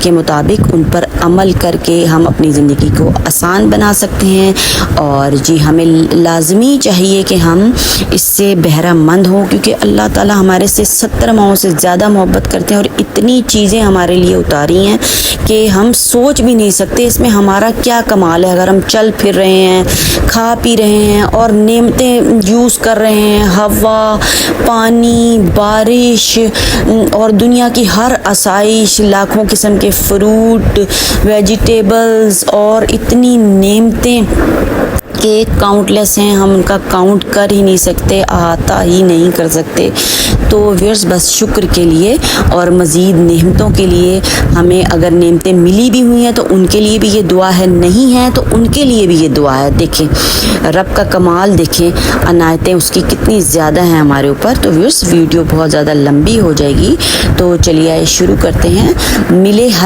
کے مطابق ان پر عمل کر کے ہم اپنی زندگی کو آسان بنا سکتے ہیں. اور جی ہمیں لازمی چاہیے کہ ہم اس سے بہرہ مند ہوں، کیونکہ اللہ تعالیٰ ہمارے سے 70 ماؤں سے زیادہ محبت کرتے ہیں اور اتنی چیزیں ہمارے لیے اتاری ہیں کہ ہم سوچ بھی نہیں سکتے اس میں ہمارا کیا کمال ہے. اگر ہم چل پھر رہے ہیں، کھا پی رہے ہیں اور نعمتیں یوز کر رہے ہیں، ہوا، پانی، بارش اور دنیا کی ہر آسائش، لاکھوں قسم کے فروٹ، ویجیٹیبلز اور اتنی نعمتیں کہ کاؤنٹ لیس ہیں، ہم ان کا کاؤنٹ کر ہی نہیں سکتے، احاطہ ہی نہیں کر سکتے. تو ویئرس بس شکر کے لیے اور مزید نعمتوں کے لیے ہمیں اگر نعمتیں ملی بھی ہوئی ہیں تو ان کے لیے بھی یہ دعا ہے، نہیں ہیں تو ان کے لیے بھی یہ دعا ہے. دیکھیں رب کا کمال، دیکھیں عنایتیں اس کی کتنی زیادہ ہیں ہمارے اوپر. تو ویئرس ویڈیو بہت زیادہ لمبی ہو جائے گی، تو چلیے شروع کرتے ہیں. ملے ہر